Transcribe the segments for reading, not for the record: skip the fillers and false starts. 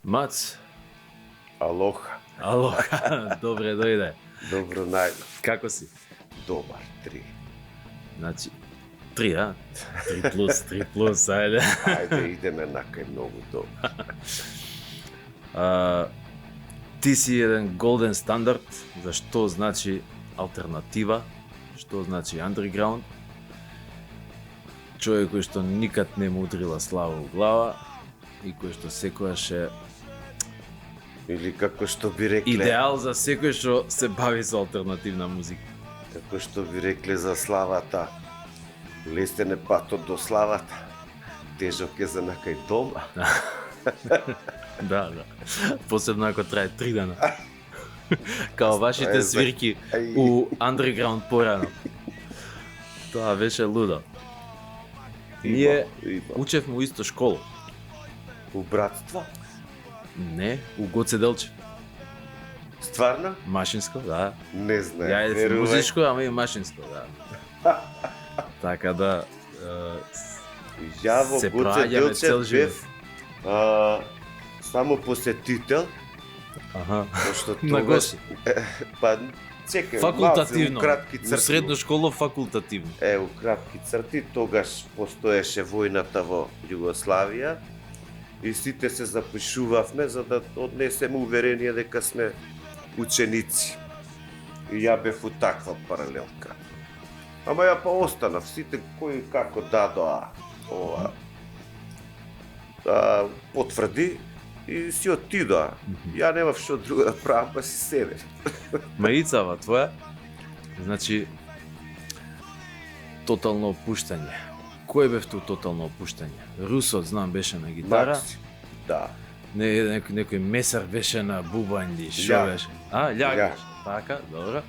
Мац, Алоха. алоха, добре дојде. Добро најдов. Како си? Добар, 3. Значи, 3, а? 3 плюс, ајде. Ајде, идеме накај многу добар. Ти си еден голден стандард за што значи алтернатива, што значи underground. Човек кој што никад не му удрила слава у глава и кој што секојаш е Или како што би рекле, идеал за секој што се бави со алтернативна музика. како што би рекле за славата. Лесен е патот до славата. Тежок е за накај дома. Да. Посебно ако трае 3 дена. Као вашите свирки у underground порано. Тоа беше лудо. Ние учевме у исто школа. У братство? Не, у Гоце Делчев. Стварно? Машинско, да. Не знае. Ја е верувај. музичко, ама и машинско, да. Така да Ја во се Гоце праѓаме цел Делчев живот. бев само посетител, Аха. пошто На тогаш гости. па чекај, Факултативно. малце, у кратки У црти. средно школа факултативно. У кратки црти, тогаш постоеше војната во Југославија и сите се запишувавме за да однесеме уверение дека сме ученици. И ја бев у таква паралелка. Ама ја па останав, сите кои како дадоа ова потврди и си отидоа. Ја немав што друго да правам, па си седев. Маицава твоја, значи, тотално опуштање. Кој бев ту тотално опуштање? Русот, знам, беше на гитара. Макси. Да. Некој месар беше на бубањ или шо Љаг. беше? А, љаг Љаг. беше. Така, добро.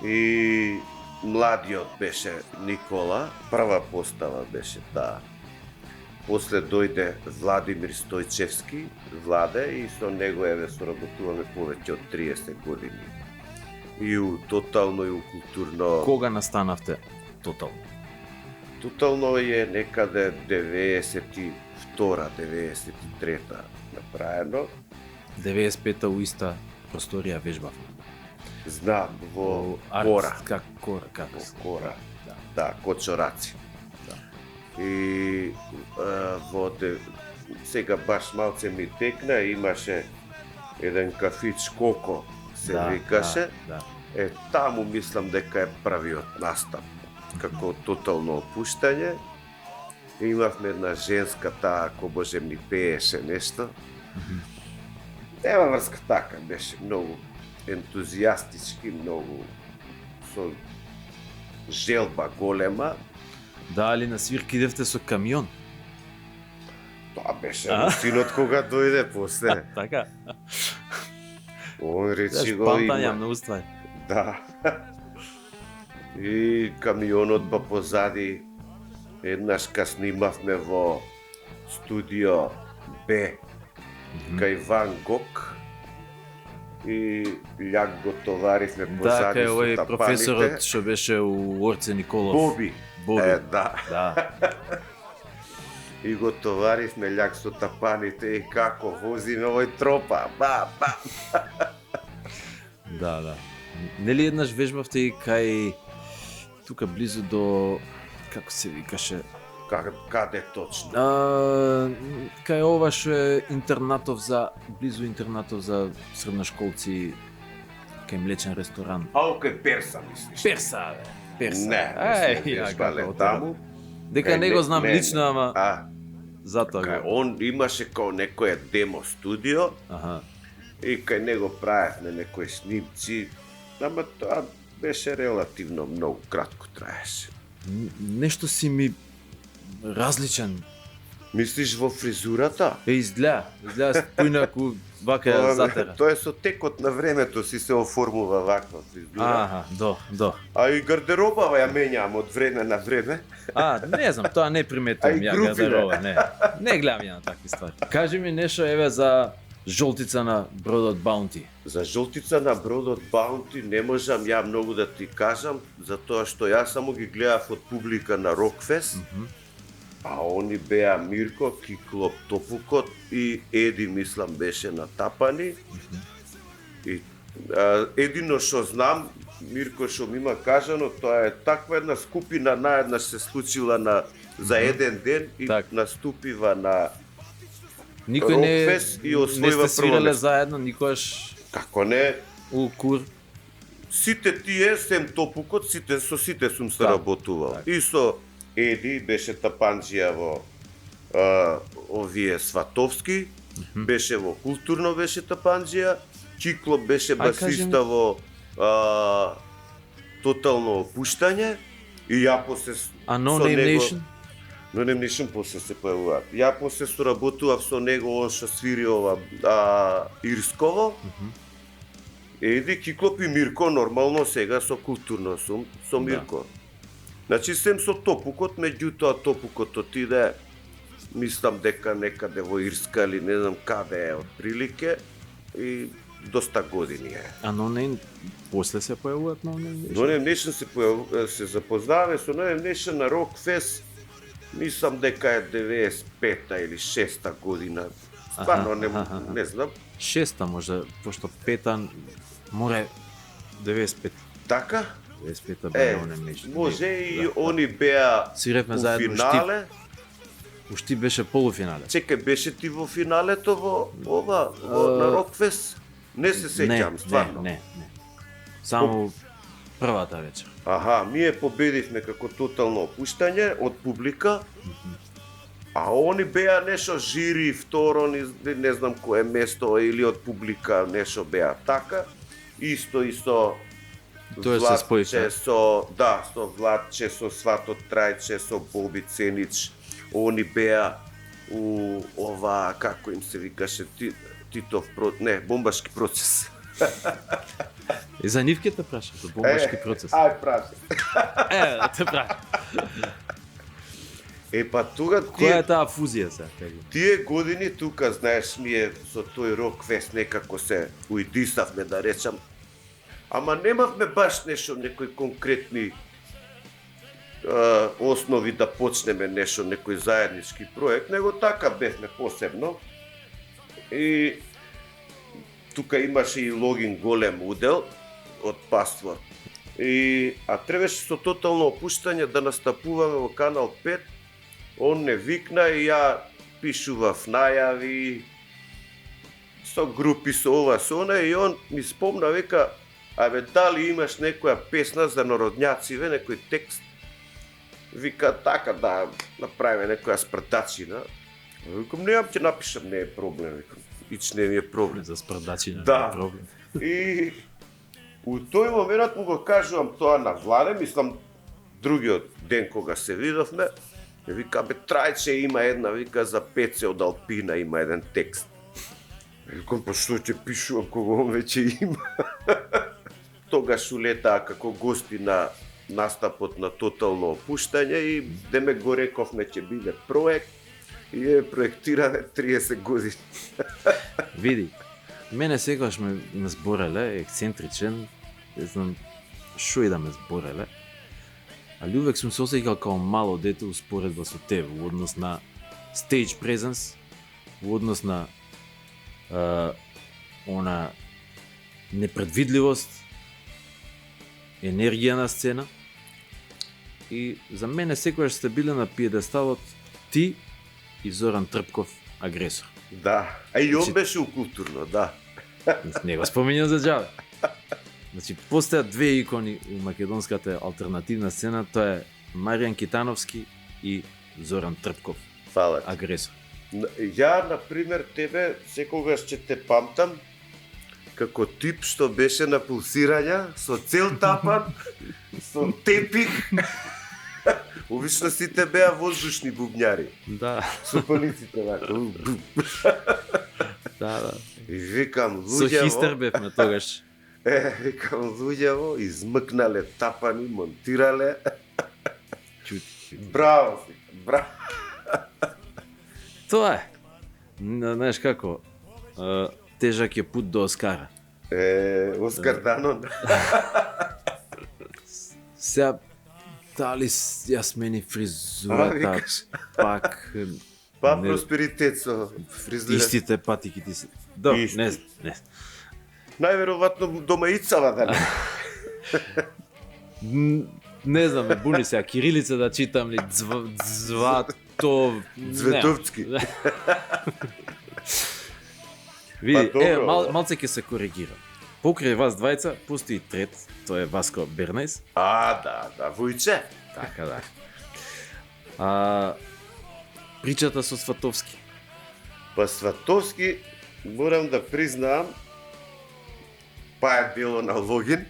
И младиот беше Никола, прва постава беше таа. После дојде Владимир Стојчевски, Владе, и со него еве соработуваме повеќе од 30 години. И у тотално и у културно. Кога настанавте тотално? Тотално е некаде 92-та, 93-та направено. 95-та у иста просторија вежбавме. Знам, во Арт, Кора. Кора, како се? Кора. Да. Да, Кочораци. Да. И сега баш малце ми текна, имаше еден кафич Коко се викаше. Да. Таму мислам дека е правиот настап. Како тотално опуштање. Имавме една женска, таа ако боже ми пееше нешто. Нема врска, така беше многу ентузијастички, многу со желба голема. Да, али на свирки идевте со камион? Тоа беше синот кога дојде после. Така. Он речи Знаеш, го памтања има. многу ствари. Да. И камионот па позади еднаш ка снимавме во студио Б кај Ван Гог и љак го товаривме Да, позади кај со овој тапаните. професорот што беше у Орце Николов. Боби. Боби. Да. Да. И го товаривме љак со тапаните и како возиме овој тропа. Ба. Да. Нели еднаш вежбавте и кај тука близу до како се викаше? Каде точно? Кај ова што е интернатов за близу интернатов за средношколци, кај млечен ресторан. Кај Перса мислиш? Перса, бе. Перса. Не, ја вежбале како таму. Дека Кај не го знам лично, ама затоа Кај го. он имаше као некој демо студио Аха. и кај него правевме некои снимци, ама тоа беше релативно многу кратко траеше. Нешто си ми различен. Мислиш во фризурата? Изгледа спојнаку вака ја затера. Тоа е со текот на времето си се оформува ваква фризура. Аха, до. А и гардеробава ја менјам од време на време. Не знам, тоа не приметувам А и ја групи, гардероба, не гледам ја на такви ствари. Кажи ми нешто еве за жолтица на бродот Баунти. За жолтица на бродот Баунти не можам ја многу да ти кажам, затоа што јас само ги гледав од публика на Рокфест. А они беа Мирко, Киклоп, Топукот и Еди, мислам, беше на Тапани. И едино што знам, Мирко што ми има кажано, тоа е таква една скупина наеднаш се случила за еден ден и наступива на Никој не и освојува сте свирале заедно, никош. Како не? У Кур. Сите тие, сем Топукот, со сите сум се работувал. И со Еди беше тапанџија во овие Сватовски, беше во Културно беше тапанџија, Киклоп беше басиста во Тотално опуштање и ја после А No Name Nation? No Name Nation после се појавуваат. Ја после соработував со него, он што свири ова Ирсково. Еди, Киклоп и Мирко, нормално сега со Културно сум, со Мирко. Значи сем со Топукот, меѓутоа Топукот отиде, мислам дека некаде во Ирска или не знам каде е отприлике и доста години е. А No Name после се појавуваат No Name Nation? No Name Nation се запознаваме со No Name Nation на Рокфест, мислам дека е 95-та или 6-та година. Стварно не знам. 6-та може, пошто 5-та море 95. Така? 95-та беа No Name Nation. Може и они беа свиревме у заедно финале. Ушти беше полуфинале. Чекај, беше ти во финалето во на Рокфест? Не се сеќам, стварно. Не. Само првата вечер. Аха, ние победивме како Тотално опуштање од публика, а они беа нешто жири, второ, не знам кое место, или од публика нешто беа така. Исто и со Владче, со Владче, со Свато Трајче, со Боби Ценич. Они беа у ова, како им се викаше, Титов, бомбашки процес. И за нив ќе те прашам, за бомбашки процес. Ај, прашам. Да те прашам. Па тога која е таа фузија сега? Тие години тука, знаеш, ние со тој Рокфест некако се уидисавме, да речам. Ама немавме баш нешто, некои конкретни основи да почнеме нешто, некој заеднички проект, него така бевме посебно. И тука имаше и Логин голем удел од Паствор. А требаше со Тотално опуштање да настапуваме во Канал 5. Он не викна и ја пишував најави со групи, со ова, со она, и он ми спомна, века, абе, дали имаш некоја песна за народњациве, некој текст? Вика, така да направиме некоја спрдачина. Викам, неам ќе напишам, не е проблем, викам. Ич не ми е проблем. За спрдачина не е проблем. И у тој момент му го кажувам тоа на Владе, мислам, другиот ден кога се видовме, вика, бе, Трајче има една, вика, за Пеце од Алпина има еден текст. Викам, па што ќе пишувам кога он веќе има? Тогаш улетаа како гости на настапот на Тотално опуштање и деме го рековме ќе биде проект и е проектиране 30 години. Види, мене секогаш ме збореле, ексцентричен, не знам шо и да ме збореле, али увек сум се осеќал као мало дете успоредба со тебе, во однос на stage presence, во однос на она непредвидливост, енергија на сцена. И за мене секогаш сте биле на пиедесталот ти и Зоран Трпков, агресор. Да, а и он беше у Културно, да. Не го споминјам за џабе. Значи, постојат две икони у македонската алтернативна сцена, тоа е Маријан Китановски и Зоран Трпков, агресор. Ја, например, тебе секогаш ќе те памтам како тип што беше на пулсирања, со цел тапан, со тепих. Обично сите беа воздушни бубњари. Да. Со палиците вака. Да. И викам, луѓево... Со хистер бевме тогаш. Викам, луѓево, измъкнале тапани, монтирале. Браво си, браво. Тоа е. Знаеш како, тежак е пут до Оскара. Оскар Данон. Сега, Дали ја смени фризурата, пак... Па просперитет со фризура. Истите патики ти се... Да, не. Најверојатно домаицава, да не знам, ме буни се, кирилица да читам ли, Цветовцки. Види, малце ќе се коригира. Покрај вас двајца, постои трет, тој е Васко Бернајс. Да, Војче. Така да. Причата со Сватовски. Па Сватовски, морам да признаам, па е било на логин.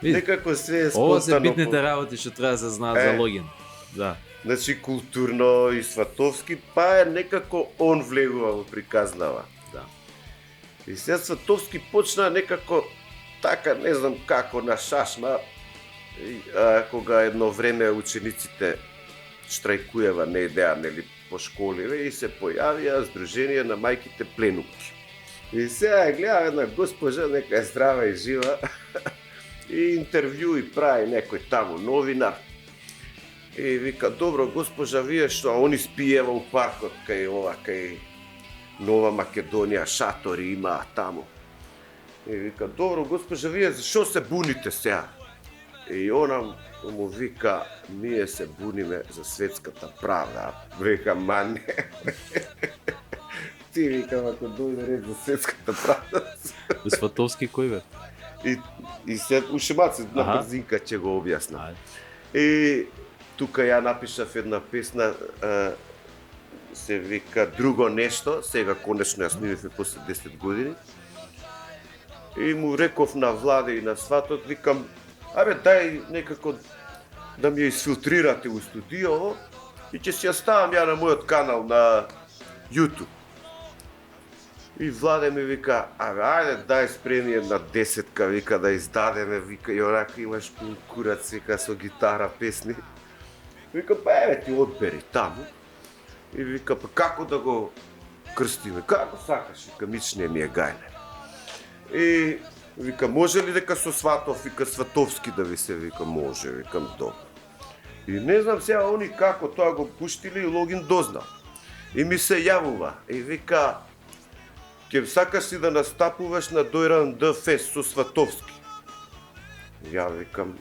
Некако се е спонтано. Ова се битните работи што треба да се знаат за логин. Да. Значи културно и Сватовски, па е некако он влегува во приказнава. Да. И сега Сватовски почна некако така, не знам како, на шашма, кога едно време учениците штрајкуева, не идеа, нели, по школиве и се појавија Сдружение на мајките пленумки. И сега ја гледам една госпожа, нека е здрава и жива, и интервју и прави некој таму новинар. И вика, добро, госпожа, вие што, они спиева у паркот, кај Нова Македонија, шатори имаа таму. И вика, добро, госпожа, вие зашо се буните сега? И она му вика, ние се буниме за светската правда. Вика, ма не. Ти викам, ако дојде ред за светската правда. Сватовски кој бе? И се ушемаци на брзинка ќе го објасна. И тука ја напишав една песна, се вика Друго нешто, сега конечно ја снимивме после 10 години. И му реков на Владе и на сватот, викам, абе дај некако да ми ја изфилтрирате у студио и ќе си ја ставам ја на мојот канал на YouTube. И Владе ми вика, абе ајде дај спреми една 10-ка, вика да издадеме, вика и онака имаш пун курац, вика со гитара, песни. Вика, па еве ти одбери таму. И вика, па како да го крстиме, како сакаш, вика, мичне ми е гајле. И вика, може ли дека со Сватов, вика, Сватовски да ви се, вика, може, викам, добро. И не знам сега они како тоа го пуштили и логин дознал. И ми се јавува, и вика, ќе сакаш ли да настапуваш на Дојран Д Фест со Сватовски? Ја викам,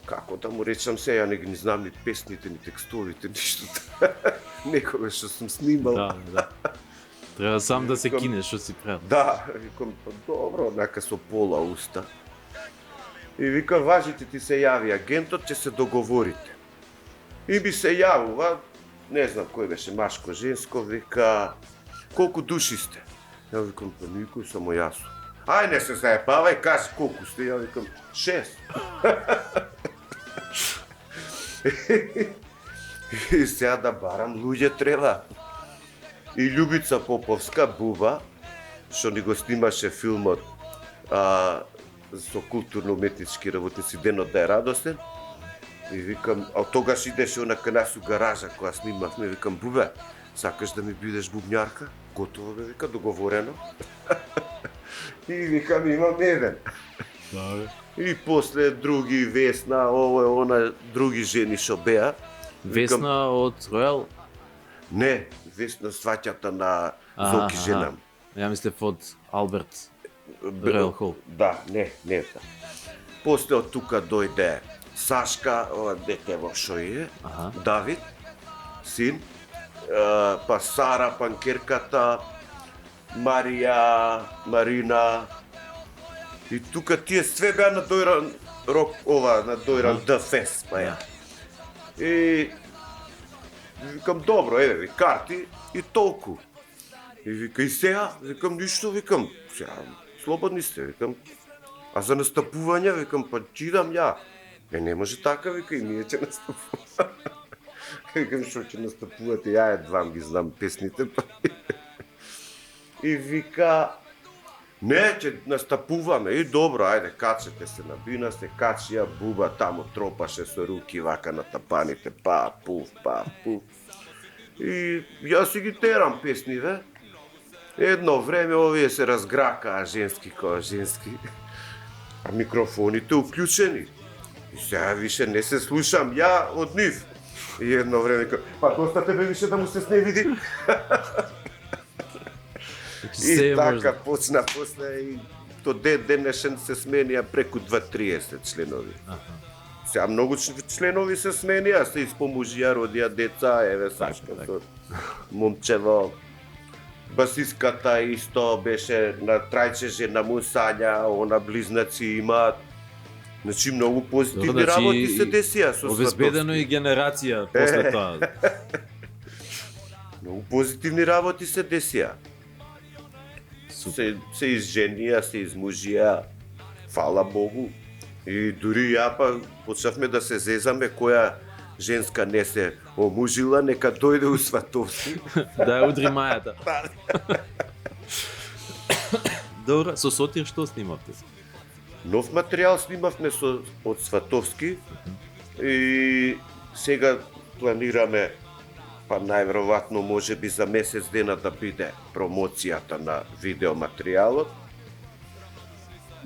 како да му речам се, ја не ги знам ни песните, ни текстовите, ништо. Некога што сум снимал. Да. Треба сам да се кинеш што си правил. Да, викам, па добро, однака со пола уста. И вика, важите ти се јави агентот, ќе се договорите. И ми се јавува, не знам кој беше, машко, женско, вика, колку души сте? Ја викам, па никој, само јас. Ај, не се заебавај, кажи колку сте, ја викам, 6. И сега да барам луѓе треба. И Љубица Поповска, Буба, што ни го снимаше филмот со културно-уметнички работници Денот да е радостен. И викам, а тогаш идеше онака нас у гаража која снимавме, викам, Бубе, сакаш да ми бидеш бубњарка? Готово бе, вика, договорено. И викам, имам еден. И после други, Весна, ово е она, други жени што беа. Весна од Ројал? Не, Весна сваќата на Зоки женам. Ја мислев од Алберт Ројал Хол. Да, не. После од тука дојде Сашка, ова дете во шо е, Давид, син, па Сара, панкерката, Марија, Марина. И тука тие све беа на Дојран Рок, на Дојран Д Фест, па ја. И викам, добро, еве ви карти и толку. И вика, и сега? Викам, ништо, викам, сега, слободни сте, викам. А за настапување, викам, па чидам ја. Не може така, вика, и ние ќе настапуваме. Викам, шо ќе настапувате, ја едвам ги знам песните. И вика, не, ќе настапуваме, и добро, ајде, качете се на бина, се качи, ја Буба таму тропаше со руки вака на тапаните, па, пуф. И јас си ги терам песниве. Едно време овие се разгракаа женски која женски, а микрофоните уклучени. И сега више не се слушам ја од нив. И едно време кажа, па доста тебе више да му се сневиди. И така почна после и до денешен се сменија преку 2-30 членови. Сега многу членови се сменија, се испомужија, родија деца, еве Сашкото, момчево. Басиската исто беше на трајче жена му Сања, она близнаци имаат. Значи многу позитивни работи се десија со Сватовски. Обезбедено и генерација после тоа. Многу позитивни работи се десија. Се изженија, се измужија, фала Богу. И дури ја па почнавме да се зезаме која женска не се омужила, нека дојде у Сватовски. Да ја удри мајата. Добро, со Сотир што снимавте? Нов материјал снимавме од Сватовски и сега планираме, па најверојатно може би за месец дена да биде промоцијата на видеоматеријалот.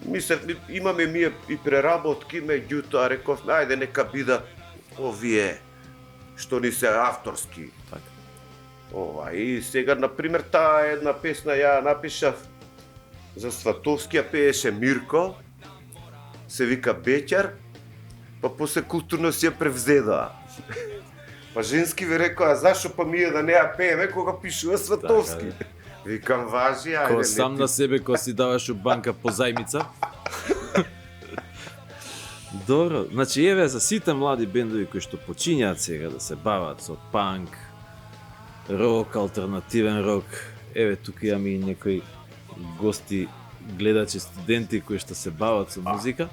Мислев, имаме ние и преработки, меѓутоа рековме, ајде нека бидат овие што ни се авторски. И сега, например, таа една песна ја напишав за Сватовски, ја пееше Мирко, се вика Беќар, па после културно си ја превзедаа. Па женски ви рекоа, зашо па ние да не ја пееме кога пишува Сватовски? Викам, важи, ајде. Ко сам на себе, ко си даваш у банка по зајмица. Добро, значи еве за сите млади бендови кои што почињаат сега да се бават со панк, рок, алтернативен рок, еве тука имаме и некои гости, гледачи, студенти кои што се бават со музика.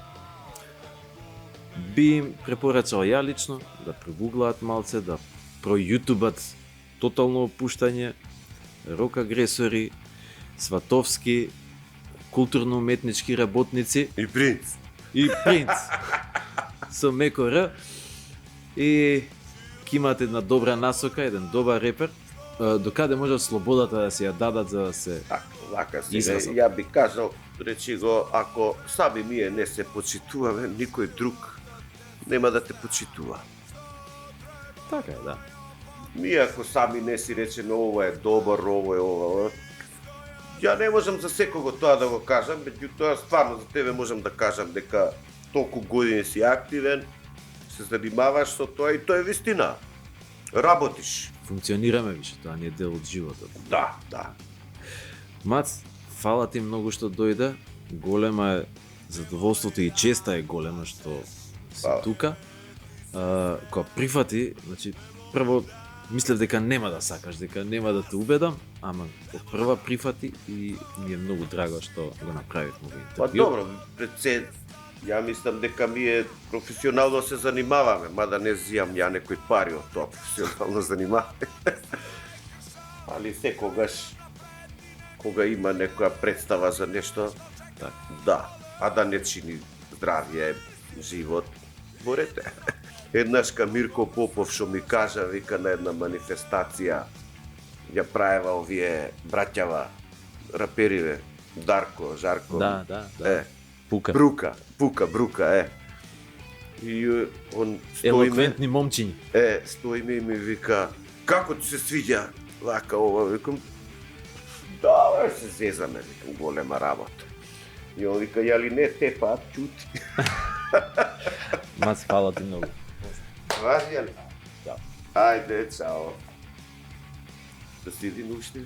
Би им препорачал ја лично да прогуглаат малце, да пројутубат тотално опуштање, рок агресори, Сватовски, културно-уметнички работници и Принц. И Принц. Со меко Р. И ќе имате една добра насока, еден добар репер, докаде може слободата да се ја дадат за да се Вака сега, ја би кажал, речи го, ако сами ние не се почитуваме, никој друг нема да те почитува. Така е, да. Ние ако сами не си речеме ова е добар, ова е ова, ја не можам за секого тоа да го кажам, меѓутоа стварно за тебе можам да кажам дека толку години си активен, се занимаваш со тоа и тоа е вистина. Работиш. Функционираме више, тоа не е дел од животот. Да, да. Мац, фала ти многу што дојде. Голема е задоволството и честа е голема што си тука. Кога прифати, значи прво мислев дека нема да сакаш, дека нема да те убедам, ама од прва прифати и ми е многу драго што го направивме во интервју. Па добро, пред се, ја мислам дека ние професионално се занимаваме, мада не зијам ја некои пари од тоа професионално занимаваме. Али секогаш, кога има некоја представа за нешто, да, а да не чини здравје, живот, борете. Еднашка Мирко Попов што ми кажа, вика на една манифестација, ја правева овие браќава, рапериве, Дарко, Жарко. Да. Пука. Брука, И он стои елоквентни момчињи. Стои ми и ми вика, како ти се свиѓа вака ова, викам, да, се зезаме, викам, голема работа. И он вика, ја ли не тепа, чути. Мац, фала ти многу. Важи ли? Да. Ајде, чао. Да си един уште?